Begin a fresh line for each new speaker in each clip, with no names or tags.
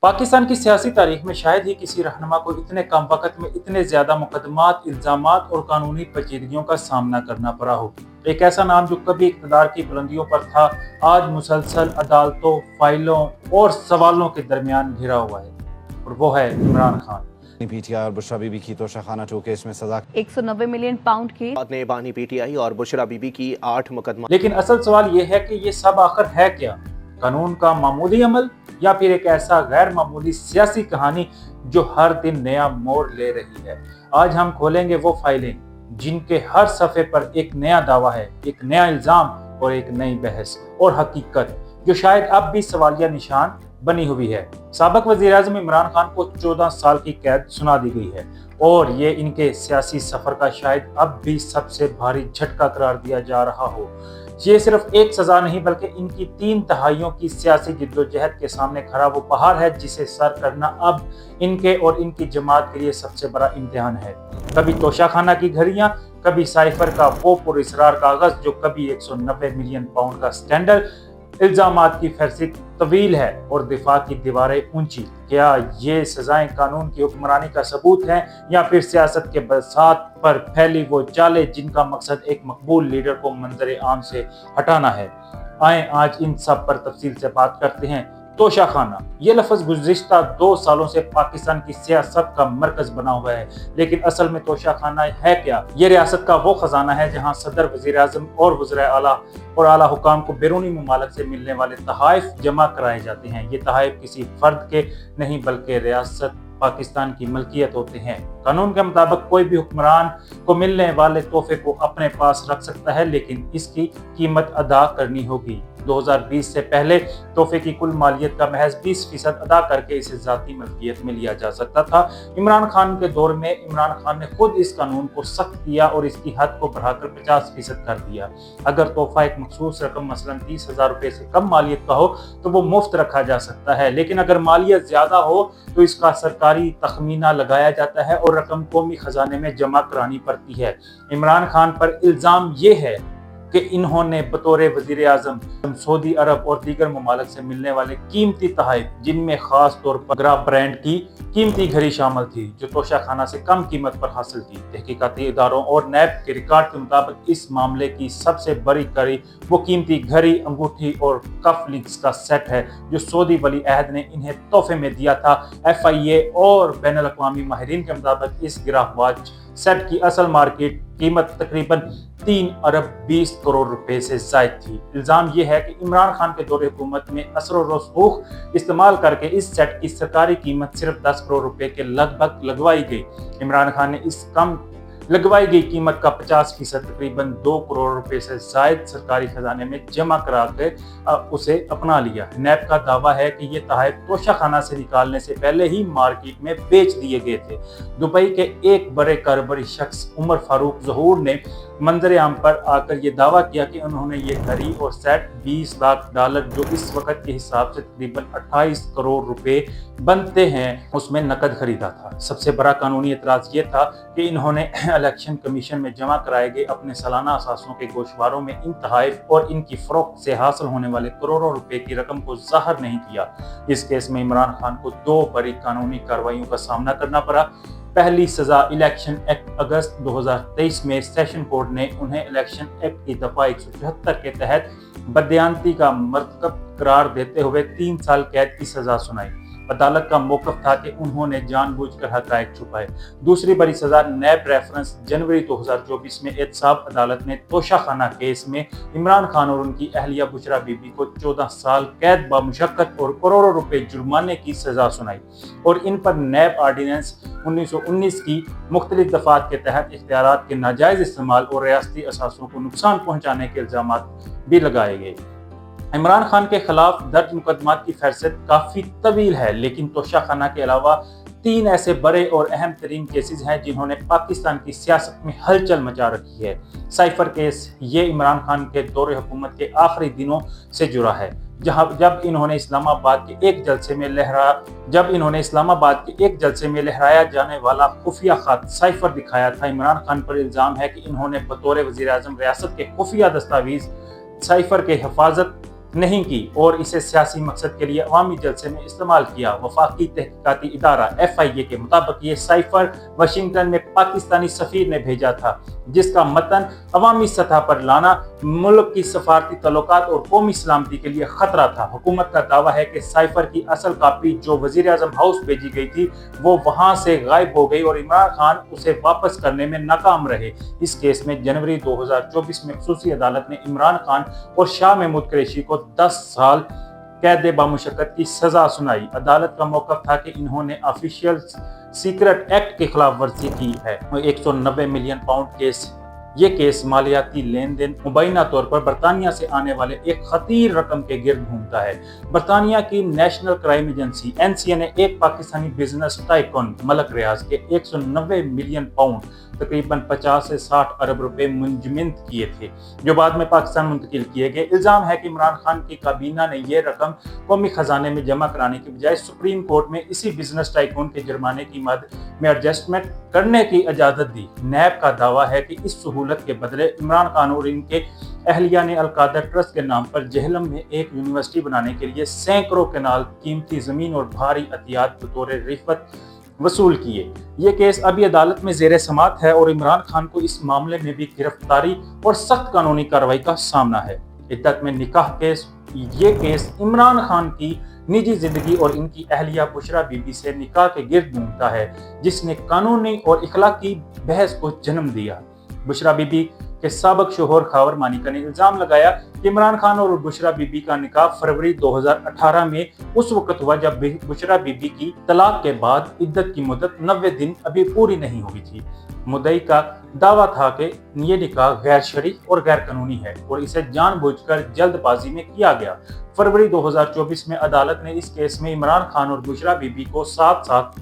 पाकिस्तान की सियासी तारीख में शायद ही किसी रहनुमा को इतने कम वक्त में इतने ज्यादा मुकदमात, इल्जामात और कानूनी पेचीदगियों का सामना करना पड़ा हो। एक ऐसा नाम जो कभी इक़्तिदार की बुलंदियों पर था, आज मुसलसल अदालतों, फाइलों और सवालों के दरमियान घिरा हुआ है, और वो है इमरान खान।
पीटीआई और बुशरा बीबी की तोशाखाना 2 केस में सजा
190 मिलियन पाउंड की
ने बानी पीटीआई और बुशरा बीबी की 8 मुकदमा।
लेकिन असल सवाल ये है कि ये सब आखिर है क्या? कानून का मामूली अमल या फिर एक ऐसा गैर मामूली सियासी कहानी जो हर दिन नया मोड़ ले रही है? आज हम खोलेंगे वो फाइलें जिनके हर सफ़े पर एक नया दावा है, एक नया इल्जाम और एक नई बहस और हकीकत जो शायद अब भी सवालिया निशान बनी हुई है। साबिक वज़ीर-ए-आज़म इमरान खान को 14 साल की कैद सुना दी गई है और ये इनके सियासी सफर का शायद अब भी सबसे भारी झटका करार दिया जा रहा हो। ये सिर्फ एक सजा नहीं बल्कि इनकी 3 दहाइयों की सियासी जिद्दोजहद के सामने खड़ा वो पहाड़ है जिसे सर करना अब इनके और इनकी जमात के लिए सबसे बड़ा इम्तिहान है। कभी तोशाखाना की घड़ियां, कभी साइफर का वो पुरइसरार कागज जो कभी 190 मिलियन पाउंड का स्टैंडर्ड। इल्जामात की फहरिस्त तवील है और दिफा की दीवारें ऊंची। क्या ये सजाएं कानून की हुक्मरानी का सबूत हैं या फिर सियासत के बसात पर फैली वो चालें जिनका मकसद एक मकबूल लीडर को मंजर आम से हटाना है? आए आज इन सब पर तफसील से बात करते हैं। तोशाखाना, ये लफ्ज़ गुज़िश्ता 2 सालों से पाकिस्तान की सियासत का मरकज बना हुआ है, लेकिन असल में तोशाखाना है क्या? ये रियासत का वो खजाना है जहां सदर, वज़ीर-ए-आज़म और वज़ीर आला और आला हुकाम को बैरूनी ममालिक से मिलने वाले तहाइफ जमा कराए जाते हैं। ये तहाइफ किसी फर्द के नहीं बल्कि रियासत पाकिस्तान की मलकियत होते हैं। कानून के मुताबिक कोई भी हुक्मरान को मिलने वाले तोहफे को अपने पास रख सकता है, लेकिन इसकी कीमत अदा करनी होगी। 2020 से पहले तोहफे की कुल मालियत का महज 20% अदा करके इसे ज़ाती मलकियत में लिया जा सकता था। इमरान खान के दौर में इमरान खान ने खुद इस कानून को सख्त किया और इसकी हद को बढ़ाकर 50% कर दिया। अगर तोहफा एक मखसूस रकम मसलन 30,000 रुपये से कम मालियत का हो तो वो मुफ्त रखा जा सकता है, लेकिन अगर मालियत ज़्यादा हो तो इसका सरकारी तखमीना लगाया जाता है और रकम कौमी खजाने में जमा करानी पड़ती है। इमरान खान पर इल्ज़ाम ये है कि इन्होंने बतौर वज़ीर आज़म सऊदी अरब और दीगर ममालिक से मिलने वाले कीमती तोहफे, जिनमें खास तौर पर ग्रा ब्रांड की कीमती घड़ी शामिल थी जो तोशाखाना से कम कीमत पर हासिल थी। तहकीकाती इदारों और नैब के रिकॉर्ड के मुताबिक इस मामले की सबसे बड़ी कड़ी वो कीमती घड़ी, अंगूठी और कफ लिंक्स का सेट है जो सऊदी वली अहद ने इन्हें तोहफे में दिया था। FIA और बैनुल अक़वामी माहिरीन के मुताबिक इस गिराह वॉच सेट की असल मार्केट कीमत तकरीबन 3 अरब 20 करोड़ रुपए से ज़ायद थी। इल्ज़ाम यह है कि इमरान खान के दौरे हुकूमत में असर और रसूख इस्तेमाल करके इस सेट की सरकारी कीमत सिर्फ 10 करोड़ रुपए के लगभग लगवाई गई। इमरान खान ने इस कम लगवाई गई कीमत का 50% तकरीबन 2 करोड़ रुपए से ज़ायद सरकारी खजाने में जमा करा के उसे अपना लिया। नैब का दावा है कि ये तोहफे तोशाखाना से निकालने से पहले ही मार्केट में बेच दिए गए थे। दुबई के एक बड़े कारोबारी शख्स उमर फारूक ज़हूर ने मंजर आम पर आकर ये दावा किया कि उन्होंने ये घड़ी और सेट $20 लाख जो इस वक्त के हिसाब से तकरीबन 28 करोड़ रुपए बनते हैं, उसमें नकद खरीदा था। सबसे बड़ा कानूनी एतराज़ ये था कि इन्होंने इलेक्शन कमीशन में जमा कराए गए अपने सालाना असासों के गोशवारों में इन तोहफे और इनकी फरोख्त से हासिल होने वाले करोड़ों रुपए की रकम को ज़ाहिर नहीं किया। इस केस में इमरान खान को 2 बड़ी कानूनी कार्रवाइयों का सामना करना पड़ा। पहली सजा इलेक्शन एक्ट अगस्त 2023 में सेशन कोर्ट ने उन्हें इलेक्शन एक्ट की दफा 174 के तहत बदयांती का मर्तकब करार देते हुए 3 साल कैद की सजा सुनाई। अदालत का मौक़िफ़ था कि उन्होंने जानबूझकर हक़ाइक़ छुपाए। दूसरी बड़ी सजा नैब रेफरेंस जनवरी 2024 में एहतसाब अदालत ने तोशाखाना केस में इमरान खान और उनकी अहलिया बुशरा बीबी को 14 साल कैद बामुशक्कत और करोड़ों रुपए जुर्माने की सजा सुनाई और इन पर नैब आर्डीनेंस 1919 की मुख्तलिफ दफ़ात के तहत इख्तियारात के नाजायज़ इस्तेमाल और रियासती असासों को नुकसान पहुँचाने के इल्ज़ामात भी लगाए गए। इमरान खान के खिलाफ दर्ज मुकदमात की फहरिस्त काफ़ी तवील है, लेकिन तोशाखाना के अलावा 3 ऐसे बड़े और अहम तरीन केसेस हैं जिन्होंने पाकिस्तान की सियासत में हलचल मचा रखी है। साइफर केस, ये इमरान खान के दौरे हुकूमत के आखिरी दिनों से जुड़ा है, जब इन्होंने इस्लामाबाद के एक जलसे में लहराया जाने वाला खुफिया खत साइफर दिखाया था। इमरान खान पर इल्ज़ाम है कि इन्होंने बतौर वज़ीर आज़म रियासत के खुफिया दस्तावेज साइफर के हिफाजत नहीं की और इसे सियासी मकसद के लिए अवामी जलसे में इस्तेमाल किया। वफाकी तहकीकाती इदारा FIA के मुताबिक ये साइफर वाशिंगटन में पाकिस्तानी सफीर ने भेजा था, जिसका मतन अवामी सतह पर लाना मुल्क की सफारती तल्लुकात और कौमी सलामती के लिए खतरा था। हुकूमत का दावा है कि साइफर की असल कापी जो वजीर आजम हाउस भेजी गई थी वो वहां से गायब हो गई और इमरान खान उसे वापस करने में नाकाम रहे। इस केस में जनवरी 2024 में खसूसी अदालत ने इमरान खान और शाह महमूद कुरैशी को 10 साल कैद बामुशक्कत की सजा सुनाई। अदालत का मौक़िफ़ था कि इन्होंने ऑफिशियल सीक्रेट एक्ट की खिलाफ वर्जी की है। 190 मिलियन पाउंड केस ये केस मालियाती लेन देन मुबैना तौर पर बरतानिया से आने वाले एक खतीर रकम के गिर्द घूमता है। बरतानिया की नेशनल क्राइम एजेंसी NCA ने एक पाकिस्तानी बिजनेस टाइकून मलक रियाज के 190 मिलियन पाउंड तकरीबन 50 से 60 अरब रुपए मुंजमद किए थे, जो बाद में पाकिस्तान मुंतकिल किए गए। इल्जाम है कि इमरान खान की काबीना ने यह रकम कौमी खजाने में जमा कराने की बजाय सुप्रीम कोर्ट में इसी बिजनेस टाइकून के जुर्माने की मद में एडजस्टमेंट करने की इजाजत दी। नैब का दावा है कि इस सहूलत के बदले इमरान खान और इनके अहलिया ने अलकादर ट्रस्ट के नाम पर जेहलम में एक यूनिवर्सिटी बनाने के लिए सैकड़ों कनाल कीमती जमीन और भारी अतियात बतौर रिश्वत वसूल किए। ये केस अभी अदालत में जेर समाअत है और इमरान खान को इस मामले में भी गिरफ्तारी और सख्त कानूनी कार्रवाई का सामना है। इद्दत में निकाह केस ये केस इमरान खान की निजी जिंदगी और इनकी अहलिया बुशरा बीबी से निकाह के गिर्द घूमता है, जिसने कानूनी और इखलाकी बहस को जन्म दिया। बुशरा बीबी के साबिक शोहर खावर मानिका ने इल्जाम लगाया कि इमरान खान और बुशरा बीबी का निकाह फरवरी 2018 में उस वक्त हुआ जब बुशरा बीबी की तलाक के बाद इद्दत की मुद्दत 90 दिन अभी पूरी नहीं हुई थी। मुद्दई का दावा था कि ये निकाह गैर शरई और गैर कानूनी है और इसे जानबूझकर जल्दबाजी में किया गया। फरवरी 2024 में अदालत ने इस केस में इमरान खान और बुशरा बीबी को 7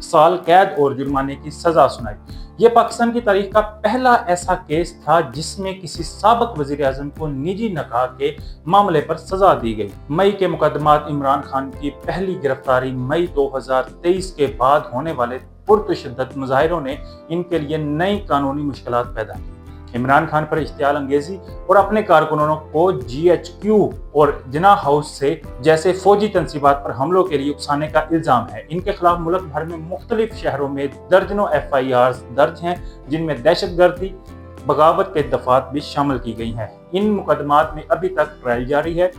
साल कैद और जुर्माने की सजा सुनाई। यह पाकिस्तान की तारीख का पहला ऐसा केस था जिसमें किसी साबिक वजीर आजम को निजी निकाह के मामले पर सजा दी गई। मई के मुकदमात इमरान खान की पहली गिरफ्तारी मई 2023 के बाद होने वाले पुरतशद्दद मुजाहिरों ने इनके लिए नई कानूनी मुश्किलात पैदा की। इमरान खान पर इश्तियाल अंगेजी और अपने कारकुनों को GHQ और जिना हाउस से जैसे फौजी तंसीबात पर हमलों के लिए उकसाने का इल्जाम है। इनके खिलाफ मुल्क भर में मुख्तलिफ शहरों में दर्जनों FIRs दर्ज हैं, जिनमें दहशतगर्दी बगावत के दफात भी शामिल की गई हैं। इन मुकदमात में अभी तक ट्रायल जारी है।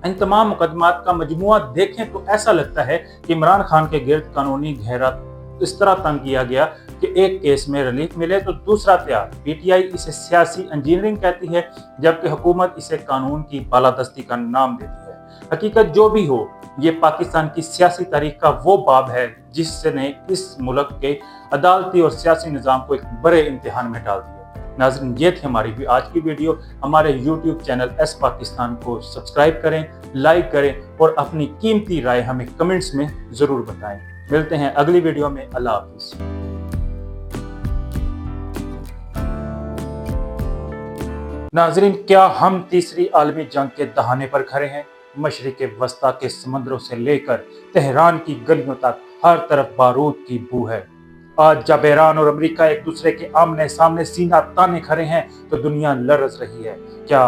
इन तमाम मुकदमात का मजमुआ देखें तो ऐसा लगता है कि इमरान खान के गिर्द कानूनी घेरा इस तरह तंग किया गया कि एक केस में रिलीफ मिले तो दूसरा तैयार। PTI इसे सियासी इंजीनियरिंग कहती है, जबकि हुकूमत इसे कानून की बालादस्ती का नाम देती है। हकीकत जो भी हो, ये पाकिस्तान की सियासी तारीख का वो बाब है जिसने इस मुल्क के अदालती और सियासी निज़ाम को एक बड़े इम्तिहान में डाल दिया। नाज़रीन, ये थी हमारी आज की वीडियो। हमारे YouTube चैनल S पाकिस्तान को सब्सक्राइब करें, लाइक करें और अपनी कीमती राय हमें कमेंट्स में ज़रूर बताएं। मिलते हैं अगली वीडियो में। अल्लाह हाफिज़। नाज़रीन, क्या हम तीसरी आलमी जंग के दहाने पर खड़े हैं? मशरिक़ वस्ता के समंदरों से लेकर तेहरान की गलियों तक हर तरफ बारूद की बू है। आज जब ईरान और अमेरिका एक दूसरे के आमने सामने सीना ताने खड़े हैं तो दुनिया लरज रही है। क्या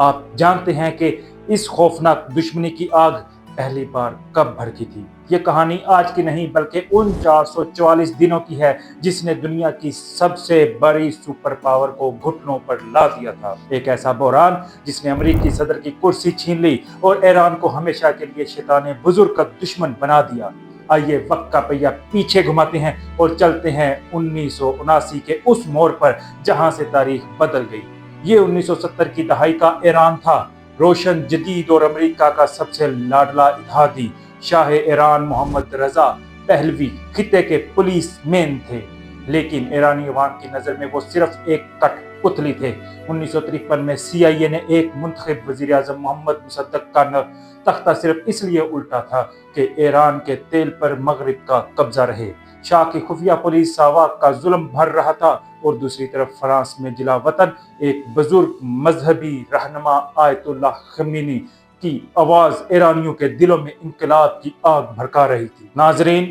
आप जानते हैं कि इस खौफनाक दुश्मनी की आग पहली बार कब भड़की थी? ये कहानी आज की नहीं बल्कि उन 444 दिनों की है जिसने दुनिया की सबसे बड़ी सुपर पावर को घुटनों पर ला दिया था। एक ऐसा बहरान जिसने अमेरिकी सदर की कुर्सी छीन ली और ईरान को हमेशा के लिए शैतान बुजुर्ग का दुश्मन बना दिया। आइए वक्त का पहिया पीछे घुमाते हैं और चलते हैं 1979 के उस मोड़ पर जहां से तारीख बदल गई। ये 1970 की दहाई का ईरान था। रोशन, जदीद और अमेरिका का सबसे लाडला इत्तेहादी Shah Iran Mohammad Reza Pahlavi खिते के पुलिस मैन थे, लेकिन ईरानी अवाम की नज़र में वो सिर्फ एक कठपुतली थे। 1953 में CIA ने एक मुंतखब वज़ीर आज़म मोहम्मद मुसद्दक का तख्ता सिर्फ इसलिए उल्टा था कि ईरान के तेल पर मगरिब का कब्जा रहे। शाह की खुफिया पुलिस सावाक का जुल्म भर रहा था और दूसरी तरफ फ्रांस में जिला वतन एक बुजुर्ग मजहबी रहनुमा आयतुल्लाह खमीनी की आवाज ईरानियों के दिलों में इनकलाब की आग भड़का रही थी। नाजरीन,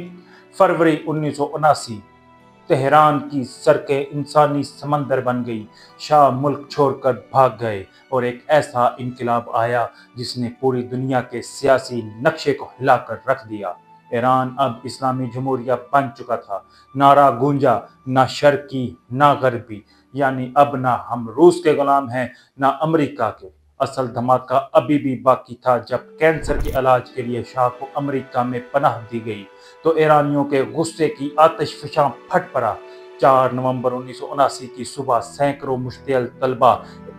फरवरी 1979 तेहरान की सड़कें इंसानी समंदर बन गई। शाह मुल्क छोड़कर भाग गए और एक ऐसा इनकलाब आया जिसने पूरी दुनिया के सियासी नक्शे को हिलाकर रख दिया। ईरान अब इस्लामी जमहूरिया बन चुका था। नारा गूंजा, ना शर्की ना गरबी, यानी अब ना हम रूस के गुलाम हैं ना अमेरिका के। असल धमाका अभी भी बाकी था जब कैंसर के इलाज के लिए शाह को अमेरिका में पनाह दी गई तो ईरानियों के गुस्से की आतिशफशां फट पड़ा। 4 नवंबर 1979 की सुबह सैकड़ों मुश्तिल तलबा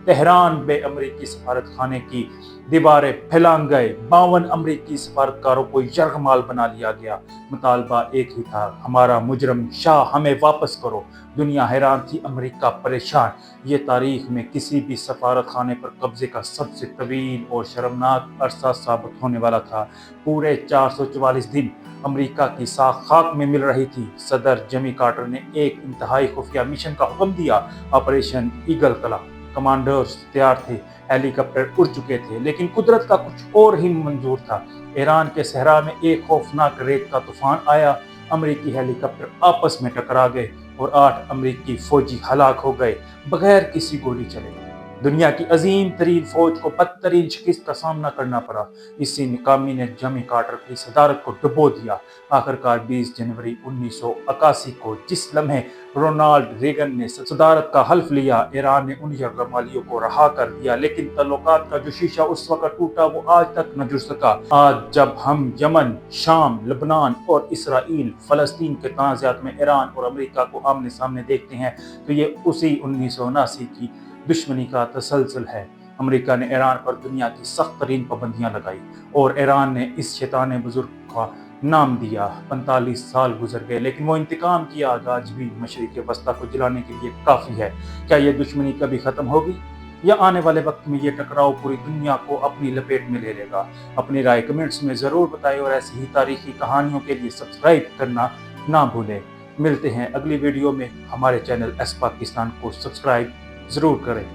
तेहरान में अमरीकी सफारत खाने की दीवारें फैलांग गए। 52 अमरीकी सफारतकारों को यरगमाल बना लिया गया। मुतालबा एक ही था, हमारा मुजरम शाह हमें वापस करो। दुनिया हैरान थी, अमेरिका परेशान। ये तारीख में किसी भी सफारत खाने पर कब्जे का सबसे तवील और शर्मनाक अरसा साबित होने वाला था। पूरे 444 दिन अमेरिका की साख खाक में मिल रही थी। सदर जिमी कार्टर ने एक इंतहाई खुफिया मिशन का हुक्म दिया, ऑपरेशन ईगल कला। कमांडर्स तैयार थे, हेलीकॉप्टर उड़ चुके थे, लेकिन कुदरत का कुछ और ही मंजूर था। ईरान के सहरा में एक खौफनाक रेत का तूफान आया। अमेरिकी हेलीकॉप्टर आपस में टकरा गए और 8 अमेरिकी फौजी हलाक हो गए बगैर किसी गोली चले। दुनिया की अजीम तरीन फौज को बदतरीन शिकस्त का सामना करना पड़ा। इसी नाकामी ने जिमी कार्टर की सदारत को डुबो दिया। आखिरकार 20 जनवरी 1981 को जिस लम्हे रोनाल्ड रेगन ने सदारत का हल्फ लिया, ईरान ने उन यरगमालियों को रहा कर दिया, लेकिन तल्लुकात का जो शीशा उस वक्त टूटा वो आज तक न जुड़ सका। आज जब हम यमन, शाम, लेबनान और इसराइल, फलस्तीन के तनाज़ात में ईरान और अमेरिका को आमने सामने देखते हैं तो ये उसी 1979 की दुश्मनी का तसलसल है। अमेरिका ने ईरान पर दुनिया की सख्त तरीन पाबंदियां लगाई और ईरान ने इस शैतान बुजुर्ग का नाम दिया। 45 साल गुजर गए, लेकिन वो इंतकाम की आग आज भी मशरिक़ वस्ता को जलाने के लिए काफ़ी है। क्या ये दुश्मनी कभी ख़त्म होगी या आने वाले वक्त में ये टकराव पूरी दुनिया को अपनी लपेट में ले लेगा? अपनी राय कमेंट्स में ज़रूर बताएं और ऐसी ही तारीखी कहानियों के लिए सब्सक्राइब करना ना भूलें। मिलते हैं अगली वीडियो में। हमारे चैनल एस पाकिस्तान को सब्सक्राइब जरूर करें।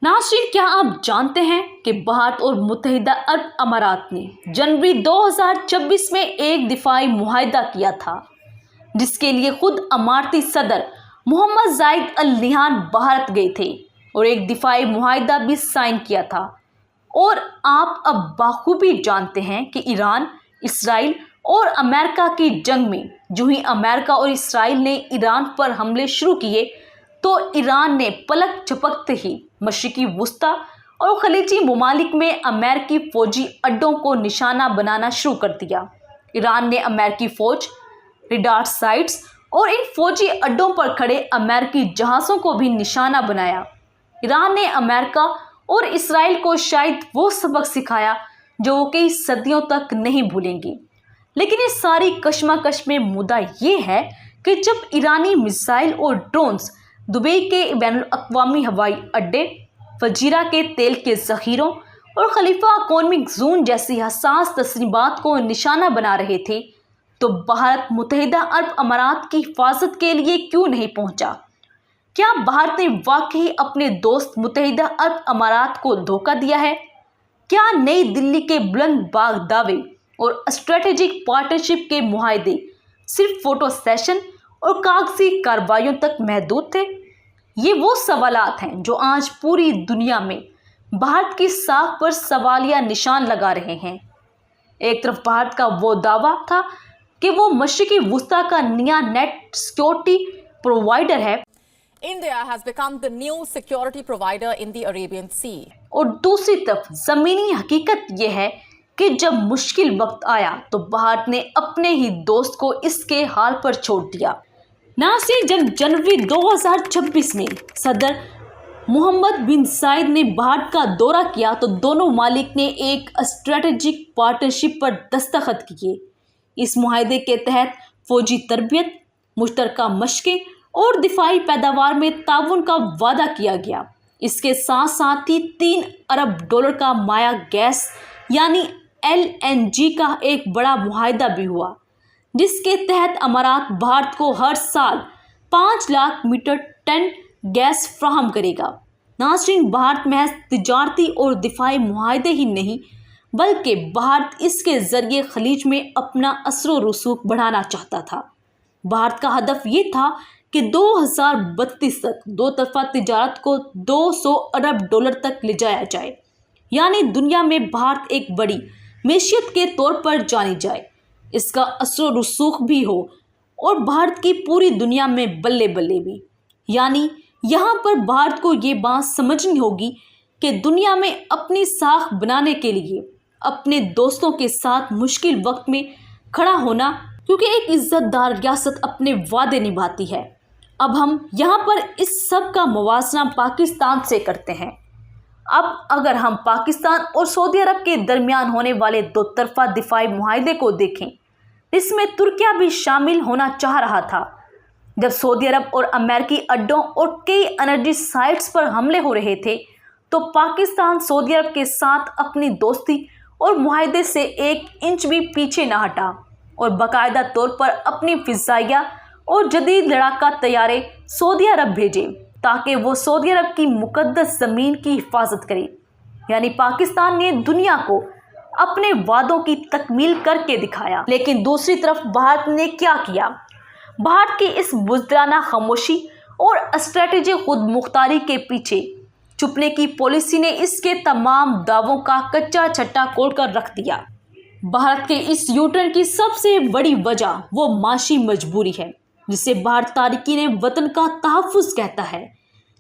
नाज़रीन, क्या आप जानते हैं कि भारत और मुत्तहिदा अरब अमारात ने जनवरी 2026 में एक दिफाई मुआहदा किया था, जिसके लिए खुद अमारती सदर मोहम्मद जायद अल नहयान भारत गए थे और एक दिफाई मुआहदा भी साइन किया था। और आप अब बाखूबी जानते हैं कि ईरान, इसराइल और अमेरिका की जंग में जो ही अमेरिका और इसराइल ने ईरान पर हमले शुरू किए तो ईरान ने पलक झपकते ही मशरिकी वस्ता और खलीजी ममालिक में अमेरिकी फौजी अड्डों को निशाना बनाना शुरू कर दिया। ईरान ने अमेरिकी फौज, रडार साइट्स और इन फौजी अड्डों पर खड़े अमेरिकी जहाज़ों को भी निशाना बनाया। ईरान ने अमेरिका और इसराइल को शायद वो सबक सिखाया जो वो कई सदियों तक नहीं भूलेंगी। लेकिन इस सारी कशमकश में मुद्दा ये है कि जब ईरानी मिसाइल और ड्रोन्स दुबई के बैनुल-अक़वामी हवाई अड्डे, फजीरा के तेल के ज़ख़ीरों और खलीफा इकोनॉमिक जोन जैसी हसास तस्रीबात को निशाना बना रहे थे, तो भारत मुत्तहिदा अरब अमारात की हिफाजत के लिए क्यों नहीं पहुंचा? क्या भारत ने वाकई अपने दोस्त मुत्तहिदा अरब अमारात को धोखा दिया है? क्या नई दिल्ली के बुलंद बाग दावे और स्ट्रेटेजिक पार्टनरशिप के मुआहदे सिर्फ फोटो सेशन और कागजी कार्रवाइयों तक महदूद थे? ये वो सवालात हैं जो आज पूरी दुनिया में भारत की साख पर सवालिया निशान लगा रहे हैं। एक तरफ भारत का वो दावा था कि वो मशरिकी वस्ता का नया नेट सिक्योरिटी प्रोवाइडर है,
India has become the new security provider in the Arabian Sea.
और दूसरी तरफ ज़मीनी हकीकत यह है कि जब मुश्किल वक्त आया तो भारत ने अपने ही दोस्त को इसके हाल पर छोड़ दिया। नासिर, जब जनवरी 2026 में सदर मोहम्मद बिन जायद ने भारत का दौरा किया तो दोनों मालिक ने एक स्ट्रेटेजिक पार्टनरशिप पर दस्तखत किए। इस मुआहदे के तहत फौजी तरबियत, मुश्तरका मशक़ें और दिफाई पैदावार में ताउन का वादा किया गया। इसके साथ साथ ही $3 अरब का माया गैस यानी LNG का एक बड़ा मुआहदा भी हुआ, जिसके तहत अमारात भारत को हर साल 5 लाख मीट्रिक टन गैस फ्राहम करेगा। नाज़रीन, भारत महज तिजारती और दिफाई मुआहदे ही नहीं बल्कि भारत इसके जरिए खलीज में अपना असर रसूख बढ़ाना चाहता था। भारत का हदफ ये था कि 2032 तक दो तरफा तिजारत को 200 अरब डॉलर तक ले जाया जाए, यानी दुनिया में भारत एक बड़ी मैशियत के तौर पर जानी जाए, इसका असर रसूख भी हो और भारत की पूरी दुनिया में बल्ले बल्ले भी। यानी यहाँ पर भारत को ये बात समझनी होगी कि दुनिया में अपनी साख बनाने के लिए अपने दोस्तों के साथ मुश्किल वक्त में खड़ा होना, क्योंकि एक इज्जतदार रियासत अपने वादे निभाती है। अब हम यहाँ पर इस सब का मुवाजना पाकिस्तान से करते हैं। अब अगर हम पाकिस्तान और सऊदी अरब के दरमियान होने वाले दो तरफा दिफाई मुआहदे को देखें, इसमें तुर्किया भी शामिल होना चाह रहा था। जब सऊदी अरब और अमेरिकी अड्डों और कई एनर्जी साइट्स पर हमले हो रहे थे, तो पाकिस्तान सऊदी अरब के साथ अपनी दोस्ती और मुआहदे से 1 इंच भी पीछे न हटा और बाकायदा तौर पर अपनी फिजाइया और जदीद लड़ाका तैयारे सऊदी अरब भेजे ताकि वो सऊदी अरब की मुकद्दस ज़मीन की हिफाजत करे। यानी पाकिस्तान ने दुनिया को अपने वादों की तकमील करके दिखाया। लेकिन दूसरी तरफ भारत ने क्या किया? भारत की इस बुज़दिलाना खामोशी और स्ट्रेटेजी खुद मुख्तारी के पीछे छुपने की पॉलिसी ने इसके तमाम दावों का कच्चा छट्टा कोड़ कर रख दिया। भारत के इस यूटर्न की सबसे बड़ी वजह वो माशी मजबूरी है, जिसे भारत तारिकीन वतन का तहफ़्फ़ुज़ कहता है,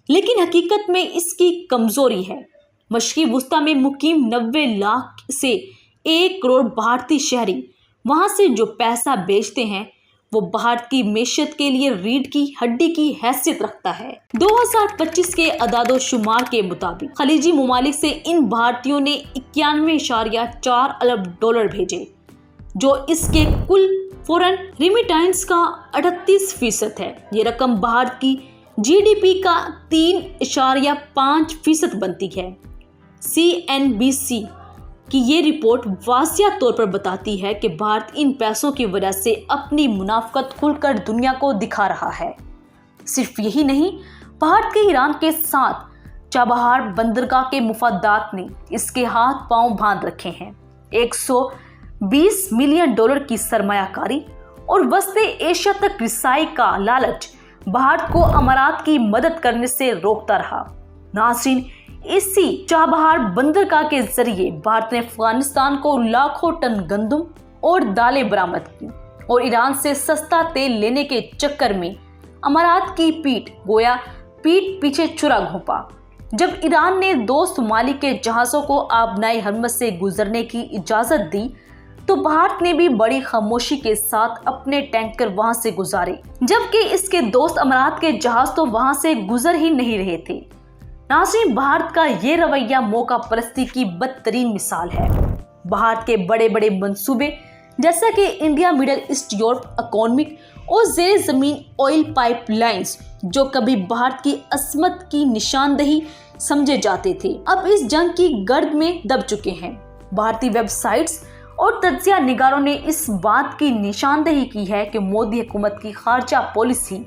लेकिन हकीकत में इसकी कमज़ोरी है। मशरिक़ी वुस्ता में मुकीम 90 लाख से 1 करोड़ भारतीय शहरी वहाँ से जो पैसा बेचते हैं वो भारत की मैशियत के लिए रीढ़ की हड्डी की हैसियत रखता है। 2025 के अदादो शुमार के मुताबिक खलीजी ममालिक से इन भारतीयों ने 91.4 अरब डॉलर भेजे, जो इसके कुल फॉरेन रिमिटेंस का 38% है। ये रकम भारत की GDP का 3.5% बनती है। CNBC कि ये रिपोर्ट वाज़िया तौर पर बताती है कि भारत इन पैसों की वजह से अपनी मुनाफ़कत खुलकर दुनिया को दिखा रहा है। सिर्फ यही नहीं, भारत के ईरान के साथ चाबहार बंदरगाह के मुफादात ने इसके हाथ पांव बांध रखे हैं। 120 मिलियन डॉलर की सरमायाकारी और वस्ते एशिया तक रिसाई का लालच भारत को अमारात की मदद करने से रोकता रहा। नाज़रीन, इसी चाबहार बंदरगाह के जरिए भारत ने अफगानिस्तान को लाखों टन गंदम और दालें बरामद की और ईरान से सस्ता तेल लेने के चक्कर में अमारात की पीठ पीछे छुरा घोंपा। जब ईरान ने दोस्त ममालिक के जहाज़ों को आबनाई हरमज से गुजरने की इजाज़त दी, तो भारत ने भी बड़ी खामोशी के साथ अपने टैंकर वहां से गुजारे, जबकि इसके दोस्त अमारात के जहाज तो वहां से गुजर ही नहीं रहे थे। नाज़रीन, भारत का ये रवैया मौका परस्ती की बदतरीन मिसाल है। भारत के बड़े बड़े मंसूबे जैसा कि India middle east Europe economic और ज़ेर ज़मीन ऑयल पाइपलाइंस, जो कभी भारत की असमत की निशानदेही समझे जाते थे, अब इस जंग की गर्द में दब चुके हैं। भारतीय वेबसाइट्स और तज्जिया निगारों ने इस बात की निशानदेही की है कि मोदी हुकूमत की खारजा पॉलिसी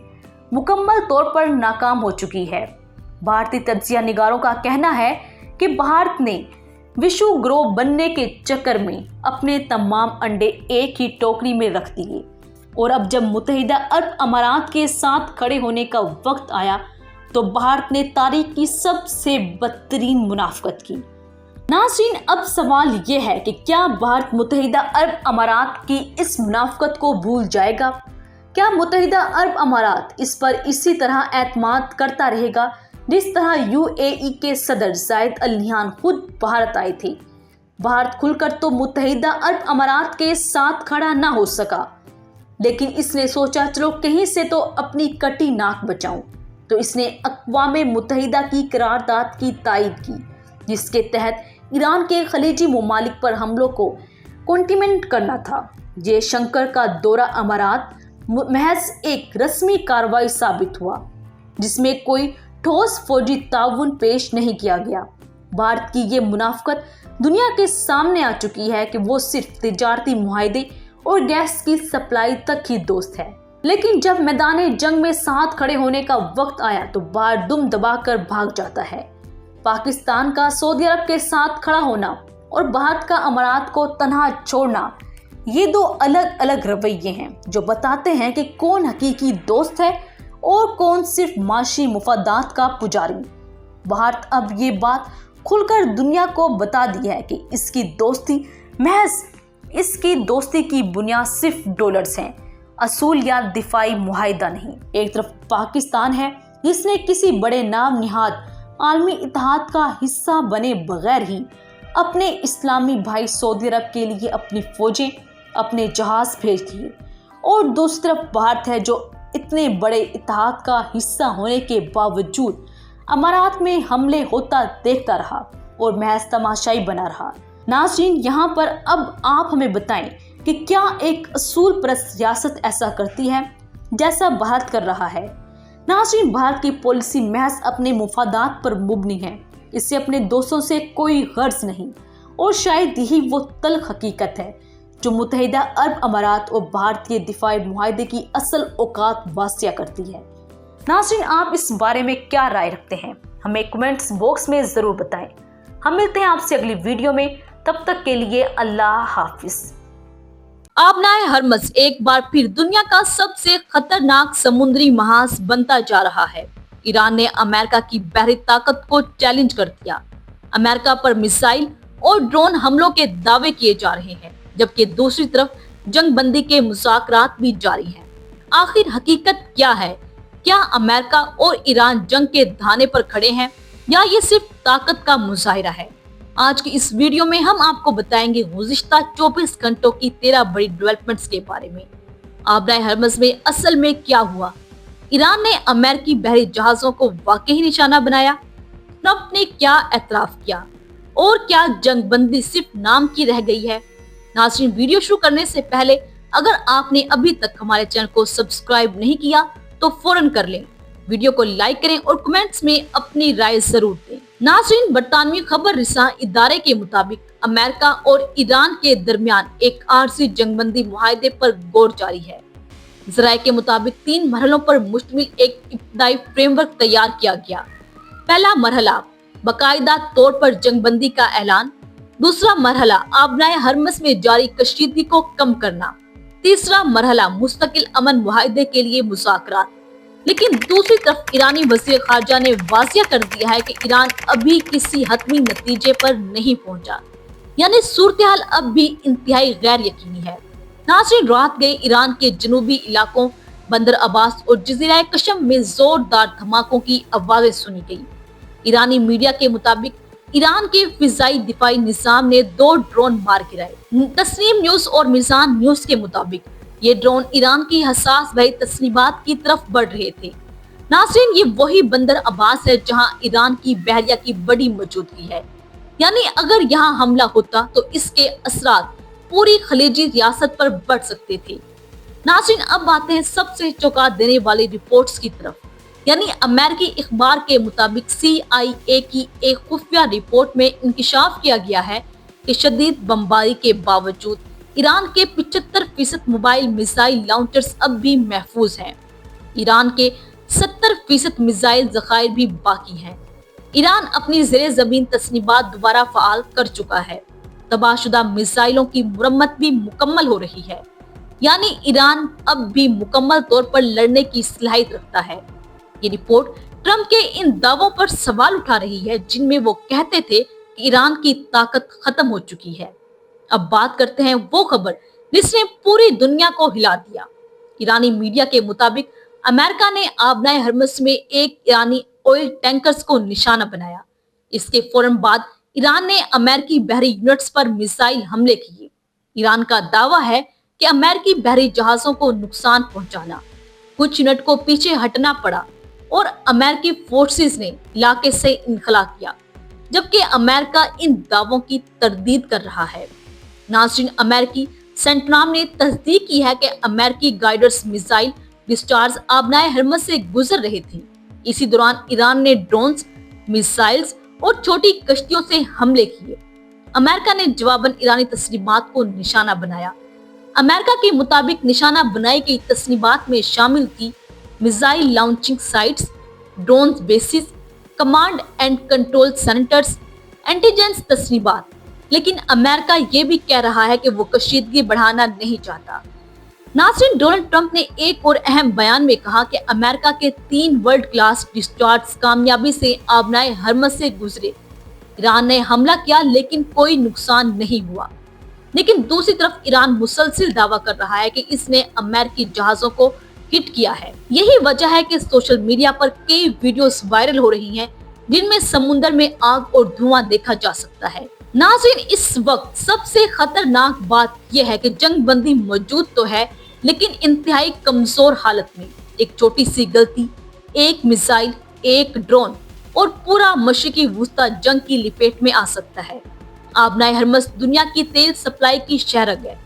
मुकम्मल तौर पर नाकाम हो चुकी है। भारतीय तज्जिया निगारों का कहना है कि भारत ने विश्व ग्रो बनने के चक्कर में अपने तमाम अंडे एक ही टोकरी में रख दिए और अब जब मुत्तहिदा अरब अमारात के साथ खड़े होने का वक्त आया, तो भारत ने तारीख की सबसे बदतरीन मुनाफकत की। नाज़रीन, अब सवाल ये है कि क्या भारत मुत्तहिदा अरब अमारात की इस मुनाफकत को भूल जाएगा? क्या मुत्तहिदा अरब अमारात इस पर इसी तरह एतमाद करता रहेगा जिस तरह UAE के सदर जायद अल नहयान खुद भारत आए थे? भारत खुलकर तो मुत्तहिदा अरब अमारात के साथ खड़ा ना हो सका, लेकिन इसने सोचा चलो कहीं से तो अपनी कटी नाक बचाऊं, तो इसने अक़वाम मुत्तहिदा की करारदाद की तायद की, जिसके तहत ईरान के खलीजी ममालिक पर हमलों को कॉन्टिमेंट करना था। जयशंकर का दौरा अमारात महज एक रस्मी कार्रवाई साबित हुआ, जिसमें कोई ठोस फौजी ताउन पेश नहीं किया गया। भारत की ये मुनाफकत दुनिया के सामने आ चुकी है कि वो सिर्फ तिजारती मुआहदे और गैस की सप्लाई तक ही दोस्त है, लेकिन जब मैदान जंग में साथ खड़े होने का वक्त आया तो भारत दुम दबाकर भाग जाता है। पाकिस्तान का सऊदी अरब के साथ खड़ा होना और भारत का अमारात को तनहा छोड़ना, ये दो अलग अलग रवैये हैं जो बताते हैं कि कौन हकीकी दोस्त है और कौन सिर्फ माशी मुफादात का पुजारी। भारत अब ये बात खुलकर दुनिया को बता दी है कि इसकी दोस्ती की बुनियाद सिर्फ डॉलर्स हैं, असूल या दिफाई मुआहिदा नहीं। एक तरफ पाकिस्तान है जिसने किसी बड़े नाम निहाद आलमी इत्तेहाद का हिस्सा बने बगैर ही अपने इस्लामी भाई सऊदी अरब के लिए अपनी फौजें, अपने जहाज भेज दिए, और दूसरी तरफ भारत है जो इतने बड़े इत्तेहाद का हिस्सा होने के बावजूद अमारात में हमले होता देखता रहा और महज तमाशाई बना रहा। नाज़रीन, यहाँ पर अब आप हमें बताएं कि क्या एक असूल परस्त रियासत ऐसा करती है जैसा भारत कर रहा है। नाज़रीन, भारत की पॉलिसी महज अपने मुफादात पर मुबनी है, इससे अपने दोस्तों से कोई गर्ज नहीं, और शायद यही वो तल्ख हकीकत है जो मुत्तहिदा अरब अमारात और भारतीय दिफाई मुआहदे की असल औकात वासिया करती है। नाज़रीन, आप इस बारे में क्या राय रखते हैं, हमें कमेंट्स बॉक्स में ज़रूर बताएं। हम मिलते हैं आपसे अगली वीडियो में, तब तक के लिए अल्लाह हाफिज।
आबनाए हरमज एक बार फिर दुनिया का सबसे खतरनाक समुद्री महाज बनता जा रहा है। ईरान ने अमेरिका की बहरी ताकत को चैलेंज कर दिया। अमेरिका पर मिसाइल और ड्रोन हमलों के दावे किए जा रहे हैं, जबकि दूसरी तरफ जंग बंदी के मुज़ाकरात भी जारी हैं। आखिर हकीकत क्या है? क्या अमेरिका और ईरान जंग के धाने पर खड़े हैं या ये सिर्फ ताकत का मुजाहिरा है? आज की इस वीडियो में हम आपको बताएंगे गुज़िश्ता 24 घंटों की 13 बड़ी डेवलपमेंट्स के बारे में। आबनाए हरमज में असल में क्या हुआ? ईरान ने अमेरिकी बहरी जहाजों को वाकई निशाना बनाया? ट्रंप ने क्या एतराफ किया? और क्या जंग बंदी सिर्फ नाम की रह गई है? नाज़रीन, वीडियो शुरू करने से पहले अगर आपने अभी तक हमारे चैनल को सब्सक्राइब नहीं किया तो फौरन कर लें, वीडियो को लाइक करें और कमेंट्स में अपनी राय जरूर दें। नाज़रीन, बरतानवी खबर रिसां इदारे के मुताबिक अमेरिका और ईरान के दरमियान एक आरजी जंगबंदी मुआहदे पर गौर जारी है। ज़राए के मुताबिक 3 मरहलों पर मुश्तमिल एक इब्तदाई फ्रेमवर्क तैयार किया गया। पहला मरहला बाकायदा तौर पर जंगबंदी का ऐलान, दूसरा मरहला आबनाए हरमज में जारी कशीदगी को कम करना, तीसरा मरहला मुस्तकिल अमन मुआहदे के लिए मुज़ाकरात। लेकिन दूसरी तरफ ईरानी वज़ीर ख़ारजा ने वाज़िया कर दिया है कि ईरान अभी किसी हतमी नतीजे पर नहीं पहुंचा, यानी सूरत-ए-हाल अब भी इंतहाई गैर यकीनी है। नाज़रीन, रात गए ईरान के जनूबी इलाकों बंदर अब्बास और जज़ीरा कशम में जोरदार धमाकों की आवाज़ें सुनी गई। ईरानी मीडिया के मुताबिक ईरान के फिजाई दिफाई निज़ाम ने 2 ड्रोन मार गिराए। तस्नीम न्यूज़ और मिज़ान न्यूज़ के मुताबिक ये ड्रोन ईरान की हसास बहरी तस्लीमात की तरफ बढ़ रहे थे। नाज़रीन, ये वही बंदर अब्बास है जहां ईरान की बहरिया की बड़ी मौजूदगी है, यानी अगर यहाँ हमला होता तो इसके असरात पूरी खलीजी रियासत पर बढ़ सकते थे। नाज़रीन, अब आते हैं सबसे चौंका देने वाली रिपोर्ट्स की तरफ, यानी अमेरिकी अखबार के मुताबिक CIA की एक खुफिया रिपोर्ट में इंकिशाफ किया गया है कि शदीद बमबारी के बावजूद ईरान के 75% मोबाइल मिसाइल लॉन्चर्स अब भी महफूज हैं। ईरान के 70% मिसाइल ज़खायर भी बाकी हैं। ईरान अपनी ज़ेरे ज़मीन तस्नीबात दोबारा फ़ाल कर चुका है। तबाहशुदा मिसाइलों की मुरम्मत भी मुकम्मल हो रही है, यानी ईरान अब भी मुकम्मल तौर पर लड़ने की सलाहियत रखता है। ये रिपोर्ट ट्रंप के इन दावों पर सवाल उठा रही है जिनमें वो कहते थे कि ईरान की ताकत खत्म हो चुकी है। अब बात करते हैं वो खबर जिसने पूरी दुनिया को हिला दिया। ईरानी मीडिया के मुताबिक अमेरिका ने आबनाए हरमज में एक ईरानी ऑयल टैंकर्स को निशाना बनाया। इसके फौरन बाद ईरान ने अमेरिकी बहरी यूनिट्स पर मिसाइल हमले किए। ईरान का दावा है कि अमेरिकी बहरी जहाजों को नुकसान पहुंचाना, कुछ यूनिट को पीछे हटना पड़ा और अमेरिकी फोर्सेस ने इलाके से इनखला किया, जबकि अमेरिका इन दावों की तरदीद कर रहा है। नाज़रीन, अमेरिकी सेंटनाम ने तस्दीक की है कि अमेरिकी गाइडर्स मिसाइल डिस्चार्ज आबनाए हरमज से गुजर रहे थे। इसी दौरान ईरान ने ड्रोन्स, मिसाइल्स और छोटी कश्तियों से हमले किए। अमेरिका ने जवाबन ईरानी तस्लीमात को निशाना बनाया। अमेरिका के मुताबिक निशाना बनाई गई तस्लीमात में शामिल थी missile launching sites, drone bases, command and control centres, intelligence तस्लीमात, लेकिन अमेरिका ये भी कह रहा है कि वो कशीदगी बढ़ाना नहीं चाहता। नाज़रीन, डोनाल्ड ट्रंप ने एक और अहम बयान में कहा कि अमेरिका के 3 वर्ल्ड क्लास डिस्ट्रॉयर्स कामयाबी से आबनाए हरमज से गुजरे। ईरान ने हमला किया लेकिन कोई नुकसान नहीं हुआ। लेकिन दूसरी तरफ ईरान मुसलसिल दावा कर रहा है कि इसने अमेरिकी जहाजों को हिट किया है। यही वजह है कि सोशल मीडिया पर कई वीडियोस वायरल हो रही हैं जिनमें समुद्र में आग और धुआं देखा जा सकता है। नाज़रीन, इस वक्त सबसे खतरनाक बात यह है कि जंग बंदी मौजूद तो है लेकिन इंतहाई कमजोर हालत में। एक छोटी सी गलती, एक मिसाइल, एक ड्रोन और पूरा मशरिकी वुस्ता जंग की लपेट में आ सकता है। आबनाए हरमज दुनिया की तेल सप्लाई की शहरग है।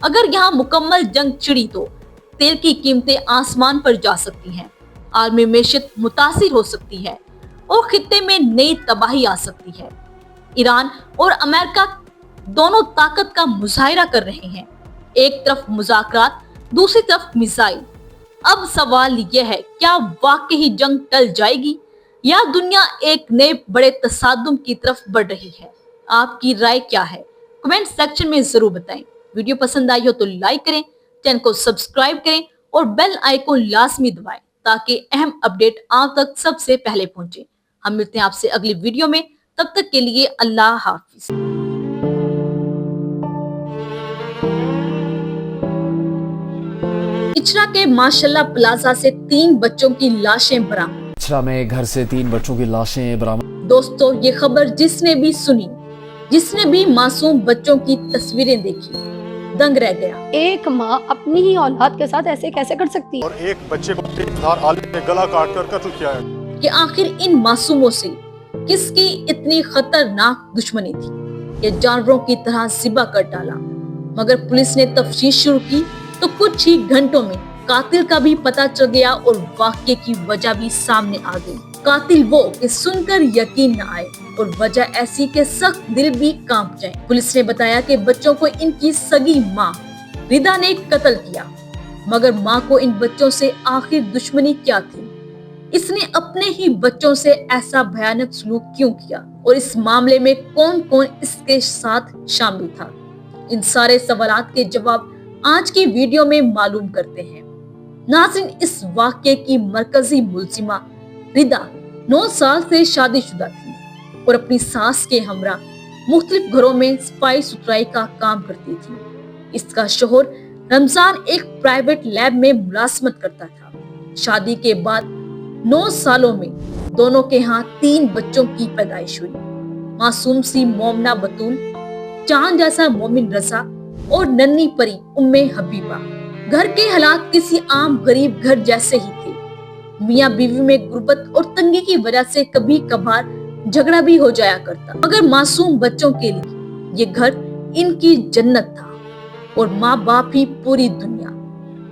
अगर यहाँ मुकम्मल जंग छिड़ी तो तेल की कीमतें आसमान पर जा सकती हैं, आलमी मेशत मुतासिर हो सकती है और खित्ते में नई तबाही आ सकती है। ईरान और अमेरिका दोनों ताकत का मुजाहिरा कर रहे हैं, एक तरफ मुज़ाकरात, दूसरी तरफ मिसाइल। अब सवाल यह है, क्या वाकई जंग टल जाएगी या दुनिया एक नए बड़े तसादुम की तरफ बढ़ रही है? आपकी राय क्या है? कमेंट सेक्शन में जरूर बताएं। वीडियो पसंद आई हो तो लाइक करें, चैनल को सब्सक्राइब करें और बेल आइकन लाजमी दबाएं ताकि अहम अपडेट आप तक सबसे पहले पहुंचे। हम मिलते हैं आपसे अगली वीडियो में, तब तक के लिए अल्लाह हाफिज। इचरा के माशाल्लाह प्लाजा से 3 बच्चों की लाशें बरामद।
इचरा में घर से 3 बच्चों की लाशें बरामद।
दोस्तों, ये खबर जिसने भी सुनी, जिसने भी मासूम बच्चों की तस्वीरें देखी, दंग रह गया।
एक माँ अपनी ही औलाद के साथ ऐसे कैसे कर सकती है?
और एक बच्चे को तेजधार आले में गला काट कर कत्ल किया है।
कि आखिर इन मासूमों से किसकी इतनी खतरनाक दुश्मनी थी कि जानवरों की तरह ज़िबा कर डाला। मगर पुलिस ने तफ्तीश शुरू की तो कुछ ही घंटों में कातिल का भी पता चल गया और वाक़ये की वजह भी सामने आ गई। कातिल वो कि सुनकर यकीन न आए और वजह ऐसी कि सख्त दिल भी कांप जाए। पुलिस ने बताया कि बच्चों को इनकी सगी माँ रिदा ने कत्ल किया। मगर माँ को इन बच्चों से आखिर दुश्मनी क्या थी? इसने अपने ही बच्चों से ऐसा भयानक सलूक क्यों किया? और इस मामले में कौन कौन इसके साथ शामिल था? इन सारे सवालात के जवाब आज की वीडियो में मालूम करते हैं। नाज़रीन, इस वाक़ये की मरकजी मुलजिमा रिदा 9 साल से शादीशुदा थी और अपनी सास के हमरा मुख्तलिफ घरों में सफाई सुथराई का काम करती थी। इसका शोहर रमजान एक प्राइवेट लैब में मुलाजमत करता था। शादी के बाद 9 सालों में दोनों के यहाँ 3 बच्चों की पैदाइश हुई। मासूम सी मोमना बतूल, चांद जैसा मोमिन रजा और नन्ही परी उम्मे हबीबा। घर के हालात किसी आम गरीब घर जैसे ही थे। मियाँ बीवी में गुर्बत और तंगी की वजह से कभी कभार झगड़ा भी हो जाया करता, मगर मासूम बच्चों के लिए ये घर इनकी जन्नत था और माँ बाप ही पूरी दुनिया।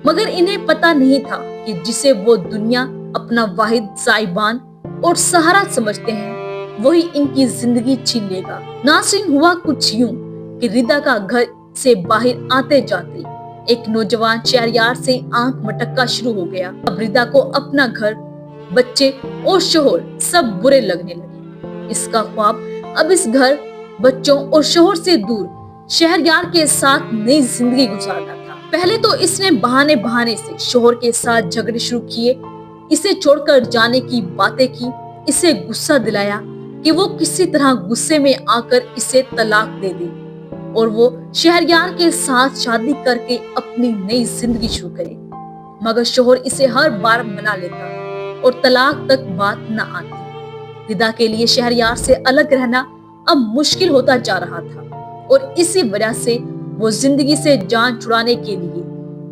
मगर इन्हें पता नहीं था कि जिसे वो दुनिया अपना वाहिद साइबान और सहारा समझते हैं, वही इनकी जिंदगी छीन लेगा। नाज़रीन, हुआ कुछ यूं कि रिदा का घर से बाहर आते जाते एक नौजवान शहरयार से आंख मटक्का शुरू हो गया। अब रिदा को अपना घर, बच्चे और शोहर सब बुरे लगने लगे। इसका ख्वाब अब इस घर, बच्चों और शोहर से दूर शहरयार के साथ नई जिंदगी गुजारना था। पहले तो इसने बहाने बहाने से शोहर के साथ झगड़े शुरू किए, इसे छोड़कर जाने की बातें की, इसे गुस्सा दिलाया कि वो किसी तरह गुस्से में आकर इसे तलाक दे दे और वो शहरयार के साथ शादी करके अपनी नई जिंदगी शुरू करे। मगर शोहर इसे हर बार मना लेता और तलाक तक बात न आती। रिदा के लिए शहरयार से अलग रहना अब मुश्किल होता जा रहा था और इसी वजह से वो जिंदगी से जान छुड़ाने के लिए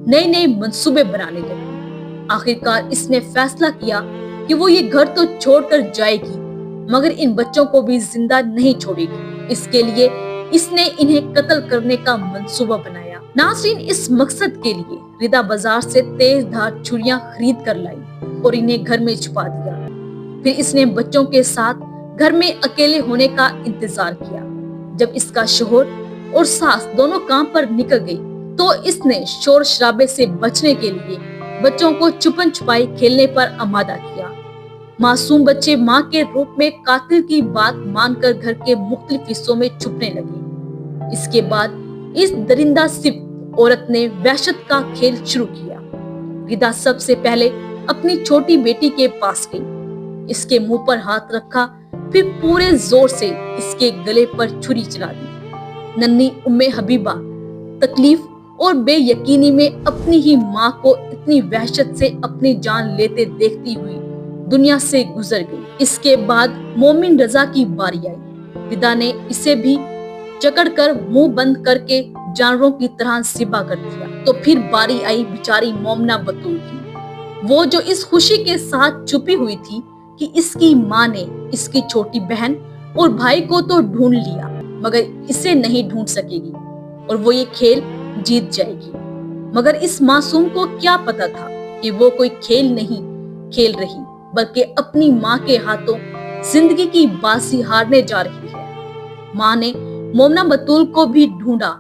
नए नए मंसूबे बनाने लगी। आखिरकार इसने फैसला किया कि वो ये घर तो छोड़कर जाएगी, मगर इन बच्चों को भी जिंदा नहीं छोड़ेगी। इसके लिए इसने इन्हें कत्ल करने का मंसूबा बनाया। नाज़रीन, इस मकसद के लिए रिदा बाजार से तेज धार छुरियां खरीद कर लाई और इन्हें घर में छुपा दिया। फिर इसने बच्चों के साथ घर में अकेले होने का इंतजार किया। जब इसका शोहर और सास दोनों काम पर निकल गई तो इसने शोर शराबे से बचने के लिए बच्चों को छुपन छुपाई खेलने पर आमादा किया। मासूम बच्चे माँ के रूप में कातिल की बात मानकर घर के मुख्तलिफ हिस्सों में छुपने लगे। اس کے بعد اس درندہ صفت عورت نے وحشت کا کھیل شروع کیا۔ ردا سب سے پہلے اپنی چھوٹی بیٹی کے پاس گئی، اس کے منہ پر ہاتھ رکھا، پھر پورے زور سے اس کے گلے پر چھری چلا دی۔ ننھی ام حبیبہ تکلیف اور بے یقینی میں اپنی ہی ماں کو اتنی وحشت سے اپنی جان لیتے دیکھتی ہوئی دنیا سے گزر گئی۔ اس کے بعد مومن رضا کی باری آئی۔ ردا نے اسے بھی جکڑ کر منہ بند کر کے جانوروں کی طرح ذبح کر دیا۔ تو پھر باری آئی بیچاری مومنہ بطول کی، وہ جو اس خوشی کے ساتھ چھپی ہوئی تھی کہ اس کی ماں نے اس کی چھوٹی بہن اور بھائی کو تو ڈھونڈ لیا مگر اسے نہیں ڈھونڈ سکے گی اور وہ یہ کھیل جیت جائے گی۔ مگر اس معصوم کو کیا پتا تھا کہ وہ کوئی کھیل نہیں کھیل رہی بلکہ اپنی ماں کے ہاتھوں زندگی کی بازی ہارنے جا رہی ہے۔ ماں نے مومنہ بطول کو بھی ڈھونڈا،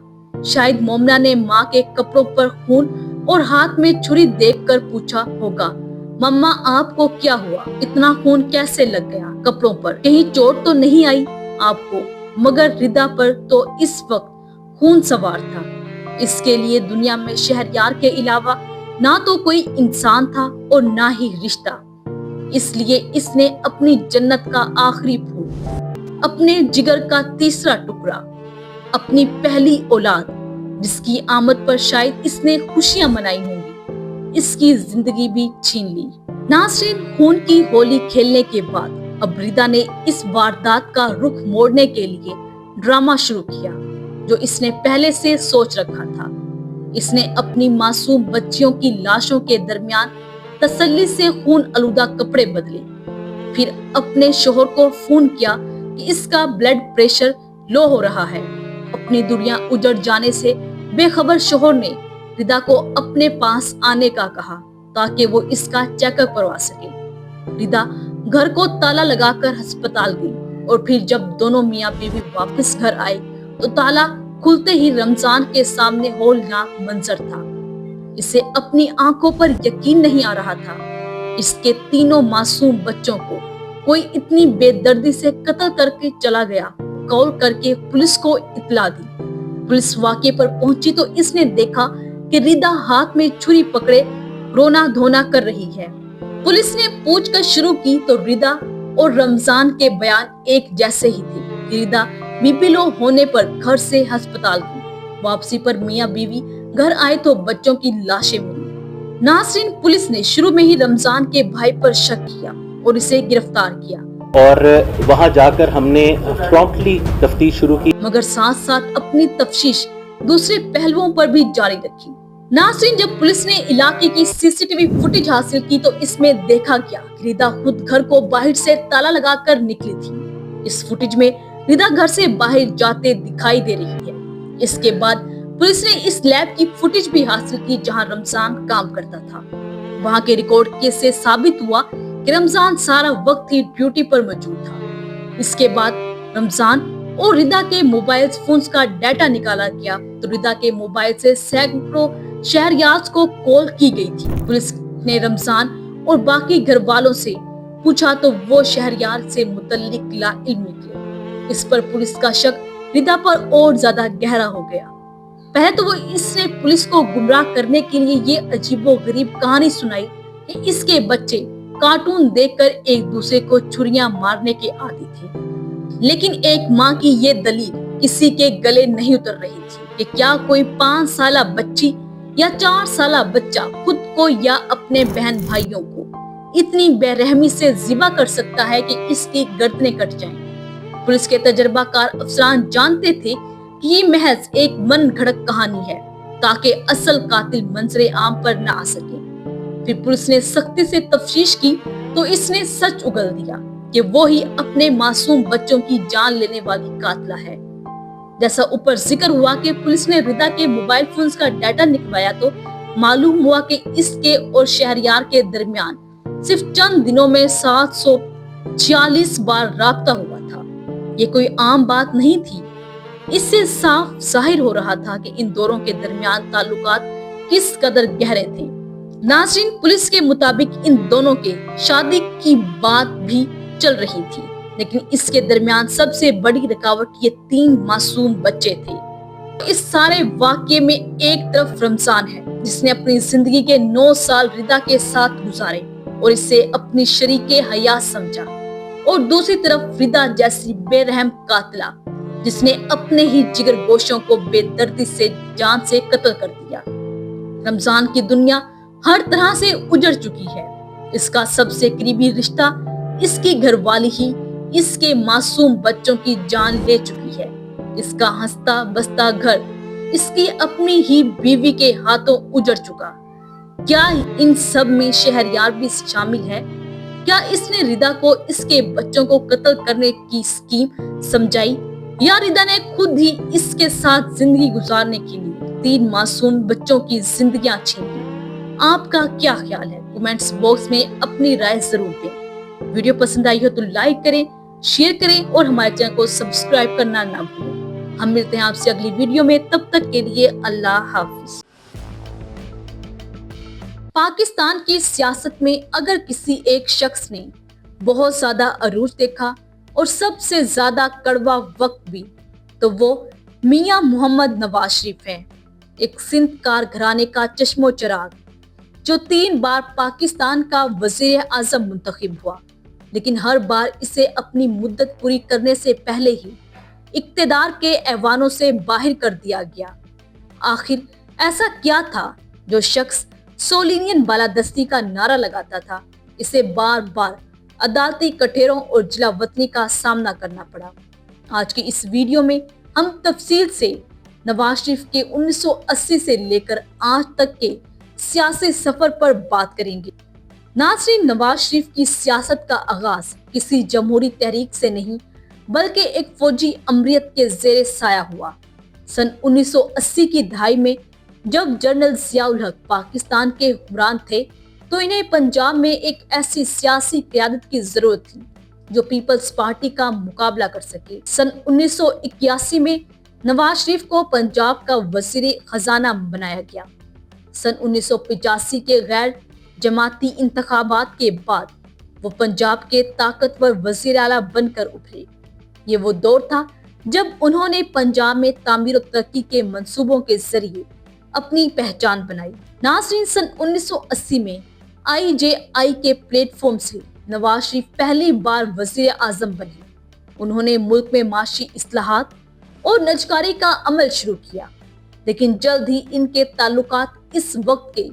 شاید مومنہ نے ماں کے کپڑوں پر خون اور ہاتھ میں چھری دیکھ کر پوچھا ہوگا، مما آپ کو کیا ہوا؟ اتنا خون کیسے لگ گیا کپڑوں پر؟ کہیں چوٹ تو نہیں آئی آپ کو؟ مگر ردا پر تو اس وقت خون سوار تھا۔ اس کے لیے دنیا میں شہریار کے علاوہ نہ تو کوئی انسان تھا اور نہ ہی رشتہ۔ اس لیے اس نے اپنی جنت کا آخری پھول، اپنے جگر کا تیسرا ٹکڑا، اپنی پہلی اولاد جس کی آمد پر شاید اس نے خوشیاں منائی ہوں گی، اس کی زندگی بھی چھین لی۔ ناظرین، خون کی ہولی کھیلنے کے بعد اب ردا نے اس واردات کا رخ موڑنے کے لیے ڈرامہ شروع کیا جو اس نے پہلے سے سوچ رکھا تھا۔ اس نے اپنی معصوم بچیوں کی لاشوں کے درمیان تسلی سے خون آلودہ کپڑے بدلے، پھر اپنے شوہر کو فون کیا کہ اس کا بلڈ پریشر لو ہو رہا ہے۔ اپنی دنیا اجڑ جانے سے بے خبر شوہر نے ردا کو اپنے پاس آنے کا کہا تاکہ وہ اس کا چیک اپ کروا سکے۔ ردا گھر کو تالا لگا کر ہسپتال گئی اور پھر جب دونوں میاں بیوی واپس گھر آئے تو تالا کھلتے ہی رمضان کے سامنے ہولناک منظر تھا۔ اسے اپنی آنکھوں پر یقین نہیں آ رہا تھا۔ اس کے تینوں معصوم بچوں کو کوئی اتنی بے دردی سے قتل کر کے چلا گیا۔ کال کر کے پولیس کو اطلاع دی۔ پولیس واقعے پر پہنچی تو اس نے دیکھا کہ ردا ہاتھ میں چھری پکڑے رونا دھونا کر رہی ہے۔ پولیس نے پوچھ کر شروع کی تو ردا اور رمضان کے بیان ایک جیسے ہی تھے کہ ردا بی پی لو ہونے پر گھر سے ہسپتال گئی۔ واپسی پر میاں بیوی گھر آئے تو بچوں کی لاشیں ملی۔ ناظرین، پولیس نے شروع میں ہی رمضان کے بھائی پر شک کیا اور اسے گرفتار کیا
اور وہاں جا کر ہم نے پرومپٹلی تفتیش شروع کی،
مگر ساتھ ساتھ اپنی تفتیش دوسرے پہلوؤں پر بھی جاری رکھی۔ ناظرین، جب پولیس نے علاقے کی سی سی ٹی وی فوٹیج حاصل کی تو اس میں دیکھا گیا کہ ردا خود گھر کو باہر سے تالا لگا کر نکلی تھی۔ اس فوٹیج میں ردا گھر سے باہر جاتے دکھائی دے رہی ہے۔ اس کے بعد پولیس نے اس لیب کی فوٹیج بھی حاصل کی جہاں رمضان کام کرتا تھا۔ وہاں کے ریکارڈ سے ثابت ہوا کہ رمضان سارا وقت ہی ڈیوٹی پر موجود تھا۔ اس کے بعد رمضان اور ردا کے موبائل فونز کا ڈیٹا نکالا گیا تو ردا کے موبائل سے سینکڑوں شہریار کو کال کی گئی تھی۔ پولیس نے رمضان اور باقی گھر والوں سے پوچھا تو وہ شہریار سے متعلق لا علم نکلے۔ اس پر پولیس کا شک ردا پر اور زیادہ گہرا ہو گیا۔ پہلے تو وہ اس نے پولیس کو گمراہ کرنے کے لیے یہ عجیب و غریب کہانی سنائی کہ اس کے بچے کارٹون دیکھ کر ایک دوسرے کو چھریاں مارنے کے عادی تھے، لیکن ایک ماں کی یہ دلیل کسی کے گلے نہیں اتر رہی تھی کہ کیا کوئی 5 سالہ بچی یا 4 سالہ بچہ خود کو یا اپنے بہن بھائیوں کو اتنی بے رحمی سے ذبح کر سکتا ہے کہ اس کی گردنیں کٹ جائیں۔ پولیس کے تجربہ کار افسران جانتے تھے کہ یہ محض ایک من گھڑت کہانی ہے تاکہ اصل قاتل منظر عام پر نہ آ سکے۔ پھر پولیس نے سختی سے تفتیش کی تو اس نے سچ اگل دیا کہ وہی اپنے معصوم بچوں کی جان لینے والی قاتلہ ہے۔ جیسا اوپر ذکر ہوا کہ پولیس نے ردا کے موبائل فونز کا ڈیٹا نکلوایا تو معلوم ہوا کہ اس کے اور شہریار کے درمیان صرف چند دنوں میں 746 بار رابطہ ہوا تھا۔ یہ کوئی عام بات نہیں تھی۔ اس سے صاف ظاہر ہو رہا تھا کہ ان دونوں کے درمیان تعلقات کس قدر گہرے تھے۔ ناظرین، پولیس کے مطابق ان دونوں کے شادی کی بات بھی چل رہی تھی، لیکن اس کے درمیان سب سے بڑی رکاوٹ یہ 3 معصوم بچے تھے اس سارے واقعے میں ایک طرف رمضان ہے جس نے اپنی زندگی کے 9 سال ردا کے ساتھ گزارے اور اسے اپنی شریک حیات سمجھا، اور دوسری طرف ردا جیسی بے رحم قاتلہ جس نے اپنے ہی جگر گوشوں کو بے دردی سے جان سے قتل کر دیا۔ رمضان کی دنیا ہر طرح سے اجڑ چکی ہے۔ اس کا سب سے قریبی رشتہ، اس کی گھر والی ہی اس کے معصوم بچوں کی جان لے چکی ہے۔ اس کا ہنستا بستا گھر اس کی اپنی ہی بیوی کے ہاتھوں اجڑ چکا۔ کیا ان سب میں شہریار بھی شامل ہے؟ کیا اس نے ردا کو اس کے بچوں کو قتل کرنے کی اسکیم سمجھائی، یا ردا نے خود ہی اس کے ساتھ زندگی گزارنے کے لیے 3 معصوم بچوں کی زندگیاں چھین لی؟ آپ کا کیا خیال ہے؟ کمنٹس باکس میں اپنی رائے ضرور دیں۔ ویڈیو پسند آئی ہو تو لائک کریں، شیئر کریں اور ہمارے چینل کو سبسکرائب کرنا نہ بھولیں۔ ہم ملتے ہیں آپ سے اگلی ویڈیو میں، تب تک کے لیے اللہ حافظ۔ پاکستان کی سیاست میں اگر کسی ایک شخص نے بہت زیادہ عروج دیکھا اور سب سے زیادہ کڑوا وقت بھی، تو وہ میاں محمد نواز شریف ہیں، ایک سندھ کار گھرانے کا چشم و چراغ جو 3 بار پاکستان کا وزیر اعظم منتخب ہوا، لیکن ہر بار اسے اپنی مدت پوری کرنے سے پہلے ہی اقتدار کے ایوانوں سے باہر کر دیا گیا۔ آخر ایسا کیا تھا جو شخص سولینین بالادستی کا نعرہ لگاتا تھا، اسے بار بار عدالتی کٹہروں اور جلا وطنی کا سامنا کرنا پڑا؟ آج کی اس ویڈیو میں ہم تفصیل سے نواز شریف کے 1980 سے لے کر آج تک کے سیاسی سفر پر بات کریں گے۔ ناظرین، نواز شریف کی سیاست کا آغاز کسی جمہوری تحریک سے نہیں بلکہ ایک فوجی امریت کے زیر سایہ ہوا۔ سن 1980 کی دہائی میں جب جنرل ضیاء الحق پاکستان کے حکمران تھے تو انہیں پنجاب میں ایک ایسی سیاسی قیادت کی ضرورت تھی جو پیپلز پارٹی کا مقابلہ کر سکے۔ سن 1981 میں نواز شریف کو پنجاب کا وزیر خزانہ بنایا گیا۔ سن 1985 کے غیر جماعتی انتخابات کے بعد وہ پنجاب کے طاقتور وزیر اعلیٰ بن کر ابھرے۔ یہ وہ دور تھا جب انہوں نے پنجاب میں تعمیر و ترقی کے منصوبوں کے ذریعے اپنی پہچان بنائی۔ ناظرین، سن 1980 میں IJI کے پلیٹ فارم سے نواز شریف پہلی بار وزیر اعظم بنے۔ انہوں نے ملک میں معاشی اصلاحات اور نجکاری کا عمل شروع کیا، لیکن جلد ہی ان کے تعلقات اس وقت کے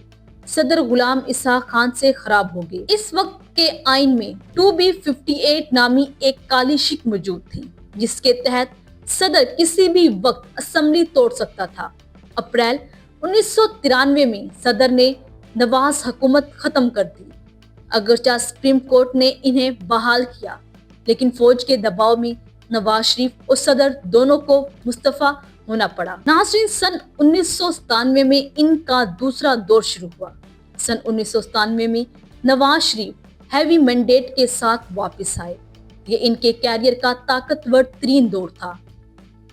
صدر غلام اسحاق خان سے خراب ہو گئے۔ اس وقت کے آئین میں 2B58 نامی ایک کالی شک موجود تھی جس کے تحت صدر کسی بھی وقت اسمبلی توڑ سکتا تھا۔ اپریل 1993 میں صدر نے نواز حکومت ختم کر دی، اگرچہ سپریم کورٹ نے انہیں بحال کیا، لیکن فوج کے دباؤ میں نواز شریف اور صدر دونوں کو مستعفی ہونا پڑا۔ ناظرین، سن 1997 میں ان کا دوسرا دور شروع ہوا۔ سن 1997 میں نواز شریف ہیوی مینڈیٹ کے ساتھ واپس آئے۔ یہ ان کے کیریئر کا طاقتور ترین دور تھا۔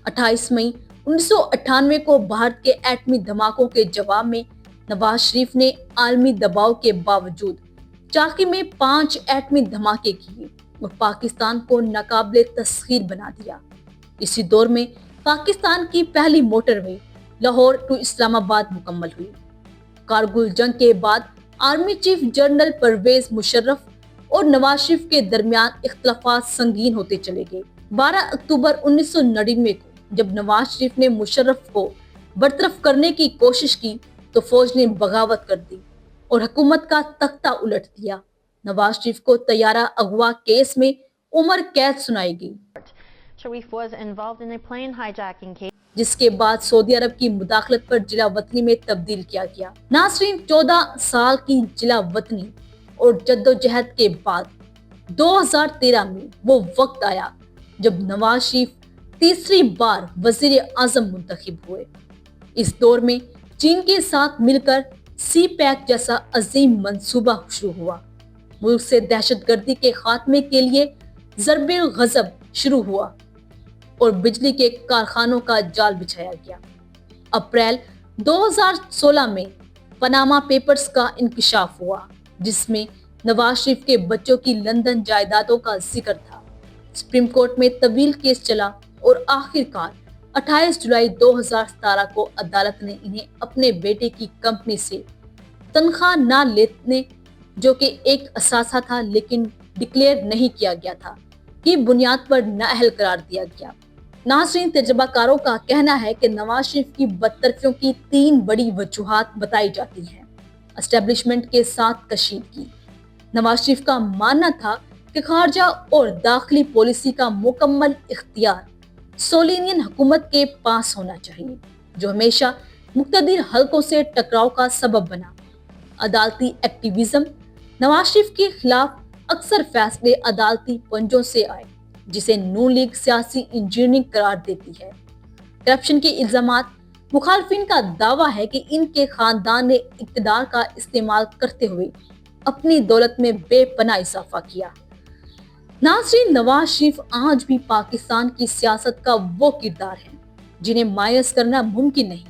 28 مئی 1998 کو بھارت کے ایٹمی دھماکوں کے جواب میں نواز شریف نے عالمی دباؤ کے باوجود چاقی میں 5 ایٹمی دھماکے کیے اور پاکستان کو ناقابل تسخیر بنا دیا۔ اسی دور میں پاکستان کی پہلی motorway Lahore to Islamabad مکمل ہوئی۔ کارگل جنگ کے بعد army chief general Pervez Musharraf اور نواز شریف کے درمیان اختلافات سنگین ہوتے چلے گئے۔ 12 اکتوبر 1999 کو جب نواز شریف نے مشرف کو برطرف کرنے کی کوشش کی تو فوج نے بغاوت کر دی اور حکومت کا تختہ الٹ دیا۔ نواز شریف کو طیارہ اغوا کیس میں عمر قید سنائی گئی،
Sharif was involved in a plane hijacking case.
جس کے بعد سعودی عرب کی مداخلت پر جلا وطنی میں تبدیل کیا گیا۔ ناظرین، 14 سال کی جلا وطنی اور جدوجہد کے بعد 2013 میں وہ وقت آیا جب نواز شریف تیسری بار وزیر اعظم منتخب ہوئے۔ اس دور میں چین کے ساتھ مل کر سی پیک جیسا عظیم منصوبہ شروع ہوا۔ ملک سے دہشت گردی کے خاتمے کے لیے ضرب الغضب شروع ہوا اور بجلی کے کارخانوں کا جال بچھایا گیا۔ اپریل 2016 میں پاناما پیپرز کا انکشاف ہوا، جس میں نواز شریف کے بچوں کی لندن جائیدادوں کا ذکر تھا۔ سپریم کورٹ میں طویل کیس چلا اور آخر کار 28 जुलाई 2017 को अदालत ने इन्हें अपने बेटे की कंपनी से तनख्वाह न लेने, जो कि एक असासा था लेकिन डिक्लेयर नहीं किया गया था, की बुनियाद पर नाअहल करार दिया गया। नाज़रीन, तजर्बाकारों का कहना है कि नवाज शरीफ की बदतरफियों की 3 बड़ी वजूहात बताई जाती हैं। एस्टेब्लिशमेंट के साथ कशीदगी। नवाज शरीफ का मानना था कि खारजा और दाखिली पॉलिसी का मुकम्मल इख्तियार सोलिनियन हुकूमत के पास होना चाहिए, जो हमेशा मुक्तदिर हलकों से टकराव का सबब बना। अदालती एक्टिविज्म। नवाज शरीफ के खिलाफ अक्सर फैसले अदालती पंजों से आए, जिसे नून लीग सियासी इंजीनियरिंग करार देती है। करप्शन के इल्जामात। मुखालफिन का दावा है कि इनके खानदान ने इक्तदार का इस्तेमाल करते हुए अपनी दौलत में बेपनाह इजाफा किया। नाज़रीन, नवाज शरीफ आज भी पाकिस्तान की सियासत का वो किरदार है जिन्हें मायूस करना मुमकिन नहीं।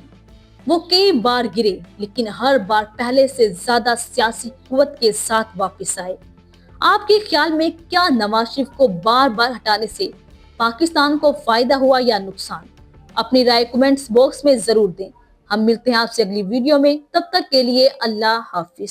वो कई बार गिरे, लेकिन हर बार पहले से ज्यादा सियासी कुव्वत के साथ वापस आए। आपके ख्याल में क्या नवाज शरीफ को बार बार हटाने से पाकिस्तान को फायदा हुआ या नुकसान? अपनी राय कमेंट्स बॉक्स में जरूर दें। हम मिलते हैं आपसे अगली वीडियो में, तब तक के लिए अल्लाह हाफिज।